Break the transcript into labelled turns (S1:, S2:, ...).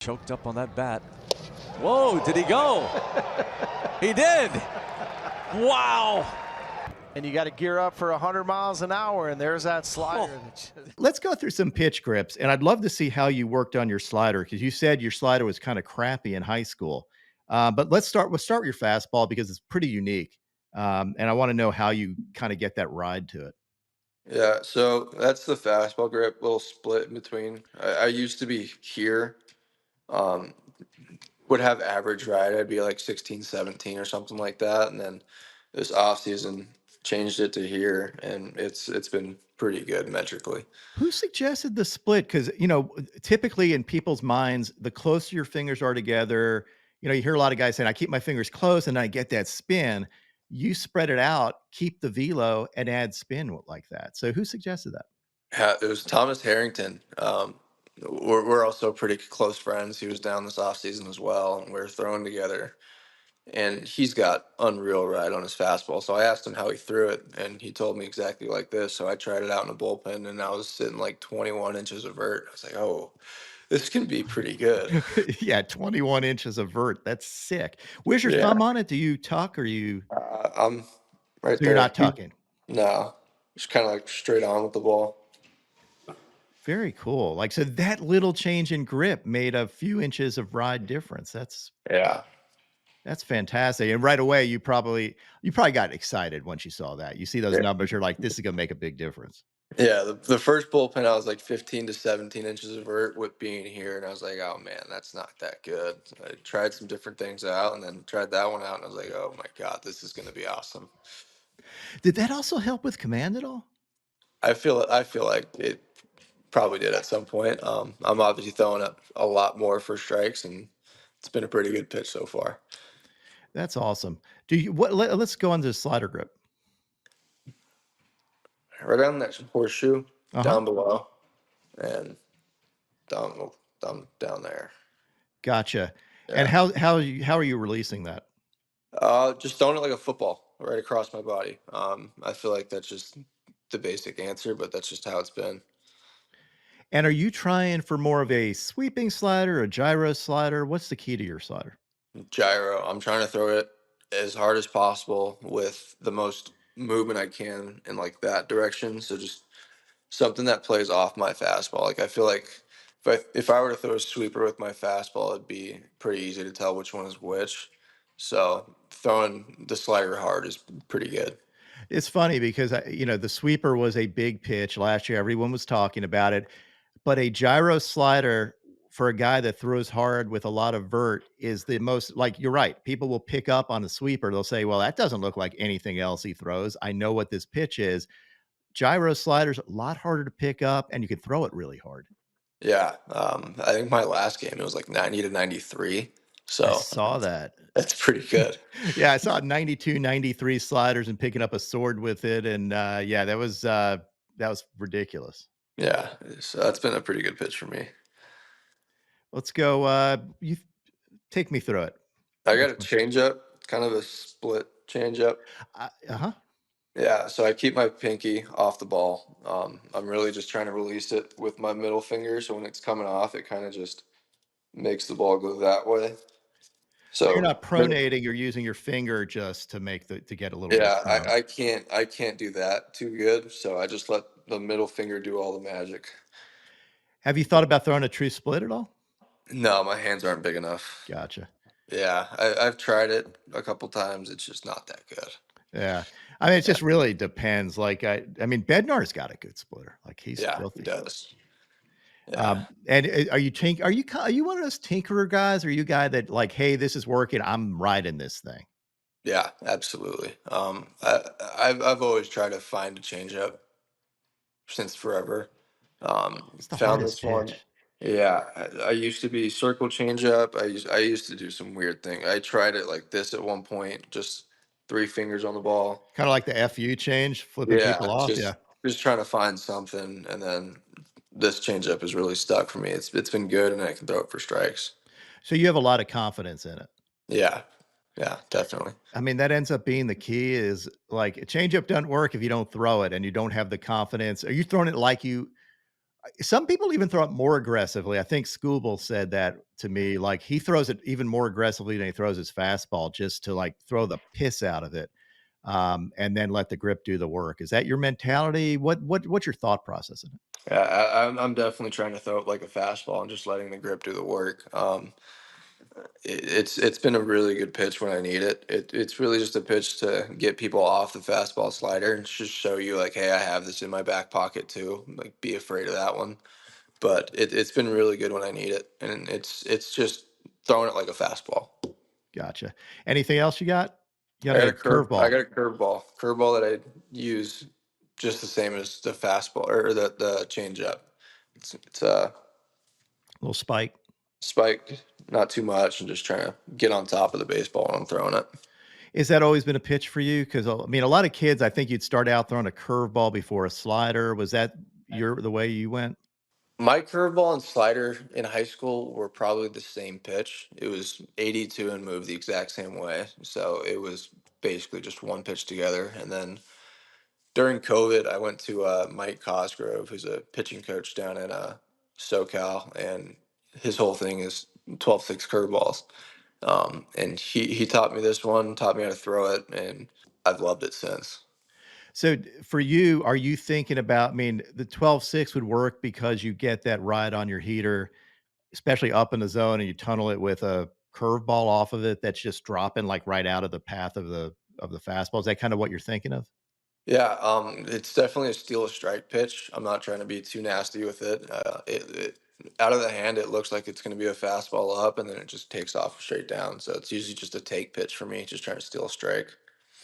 S1: Choked up on that bat. Whoa, did he go? He did. Wow.
S2: And you got to gear up for 100 miles an hour, and there's that slider.
S3: Let's go through some pitch grips, and I'd love to see how you worked on your slider because you said your slider was kind of crappy in high school. But let's start. We'll start with your fastball because it's pretty unique, and I want to know how you kind of get that ride to it.
S4: Yeah, so that's the fastball grip, little split in between. I used to be here, um, would have average ride. I'd be like 16, 17 or something like that. And then this off season changed it to here, and it's been pretty good metrically.
S3: Who suggested the split? Because typically in people's minds, the closer your fingers are together, you hear a lot of guys saying, "I keep my fingers close and I get that spin." You spread it out, keep the velo, and add spin like that. So who suggested that?
S4: Yeah, it was Thomas Harrington. We're also pretty close friends. He was down this off season as well, and we are throwing together. And he's got unreal ride on his fastball. So I asked him how he threw it, and he told me exactly like this. So I tried it out in a bullpen, and I was sitting like 21 inches of vert. I was like, oh, this can be pretty good.
S3: Yeah, 21 inches of vert. That's sick. Where's your
S4: Yeah,
S3: thumb on it? Do you tuck or you?
S4: I'm right
S3: So you're
S4: there.
S3: not tucking.
S4: No, just kind of like straight on with the ball.
S3: Very cool. Like, so that little change in grip made a few inches of ride difference.
S4: Yeah.
S3: That's fantastic. And right away, you probably got excited once you saw that. You see those
S4: Yeah.
S3: numbers, you're like, this is gonna make a big difference.
S4: Yeah, the first bullpen I was like 15 to 17 inches of vert with being here, and I was like, oh man, that's not that good. I tried some different things out, and then tried that one out, and I was like, oh my god, this is gonna be awesome.
S3: Did that also help with command at all?
S4: I feel like it probably did at some point. I'm obviously throwing up a lot more for strikes, and it's been a pretty good pitch so far.
S3: That's awesome. Let's go on to the slider grip.
S4: Right on that horseshoe,
S3: Uh-huh.
S4: down below, and down there.
S3: Gotcha. And
S4: Yeah.
S3: how are you releasing that?
S4: Just throwing it like a football right across my body. I feel like that's just the basic answer, but that's just how it's been.
S3: And are you trying for more of a sweeping slider, a gyro slider? What's the key to your slider?
S4: Gyro. I'm trying to throw it as hard as possible with the most movement I can in like that direction. So just something that plays off my fastball. Like I feel like if I were to throw a sweeper with my fastball, it'd be pretty easy to tell which one is which. So throwing the slider hard is pretty good.
S3: It's funny because the sweeper was a big pitch last year. Everyone was talking about it, but a gyro slider for a guy that throws hard with a lot of vert is the most like you're right. People will pick up on a sweeper. They'll say, "Well, that doesn't look like anything else he throws. I know what this pitch is." Gyro sliders a lot harder to pick up, and you can throw it really hard.
S4: Yeah, I think my last game it was like 90 to 93,
S3: I
S4: so
S3: saw that.
S4: that's pretty good.
S3: Yeah, I saw 92, 93 sliders and picking up a sword with it, and yeah, that was ridiculous.
S4: Yeah, so that's been a pretty good pitch for me.
S3: Let's go. You take me through it.
S4: I got
S3: Which
S4: a
S3: one?
S4: changeup, kind of a split changeup.
S3: Uh-huh.
S4: Yeah, so I keep my pinky off the ball. I'm really just trying to release it with my middle finger, so when it's coming off, it kind of just makes the ball go that way.
S3: So you're
S4: So
S3: not pronating, you're using your finger just to get a little bit of
S4: yeah,
S3: tone.
S4: I can't do that too good, so I just let the middle finger do all the magic.
S3: Have you thought about throwing a true split at all?
S4: No, my hands aren't big enough.
S3: Gotcha.
S4: Yeah, I've tried it a couple times. It's just not that good.
S3: Yeah. I mean, it
S4: Yeah,
S3: just really depends. Like, I mean, Bednar's got a good splitter. Like, he's
S4: yeah, he
S3: filthy.
S4: does. Yeah,
S3: And are you one of those tinkerer guys? Or are you a guy that like, hey, this is working, I'm riding this thing?
S4: yeah, absolutely. I've always tried to find a changeup since forever.
S3: It's the
S4: Found
S3: hardest
S4: this one.
S3: pitch.
S4: Yeah, I used to be circle changeup. I used to do some weird thing. I tried it like this at one point, just three fingers on the ball.
S3: Kind of like the FU change, flipping
S4: Yeah,
S3: people off. Yeah.
S4: just trying to find something, and then this changeup has really stuck for me. It's been good, and I can throw it for strikes.
S3: So you have a lot of confidence in it.
S4: Yeah, yeah, definitely.
S3: I mean, that ends up being the key is like a changeup doesn't work if you don't throw it and you don't have the confidence. Are you throwing it like Some people even throw it more aggressively. I think Scooble said that to me, like, he throws it even more aggressively than he throws his fastball just to, like, throw the piss out of it, and then let the grip do the work. Is that your mentality? What's your thought process in it?
S4: Yeah, I'm definitely trying to throw it like a fastball and just letting the grip do the work. It's been a really good pitch when I need it. It's really just a pitch to get people off the fastball slider and just show you like, hey, I have this in my back pocket too. Like, be afraid of that one. But it's been really good when I need it, and it's just throwing it like a fastball.
S3: Gotcha. Anything else you got? You
S4: I
S3: got
S4: got
S3: a
S4: a I
S3: curveball,
S4: got a curveball that I use just the same as the fastball or the changeup. It's
S3: little spike.
S4: spiked, not too much, and just trying to get on top of the baseball when I'm throwing it.
S3: Is that always been a pitch for you? Because I mean, a lot of kids, I think you'd start out throwing a curveball before a slider. Was that the way you went?
S4: My curveball and slider in high school were probably the same pitch. It was 82 and moved the exact same way. So it was basically just one pitch together. And then during COVID, I went to Mike Cosgrove, who's a pitching coach down in SoCal, and his whole thing is 12-6 curveballs. And he taught me this one, taught me how to throw it, and I've loved it since.
S3: So for you, are you thinking about, I mean, the 12-6 would work because you get that ride on your heater, especially up in the zone, and you tunnel it with a curveball off of it that's just dropping like right out of the path of the fastball. Is that kind of what you're thinking of?
S4: Yeah, it's definitely a steal a strike pitch. I'm not trying to be too nasty with it. It out of the hand, it looks like it's going to be a fastball up, and then it just takes off straight down. So it's usually just a take pitch for me, just trying to steal a strike.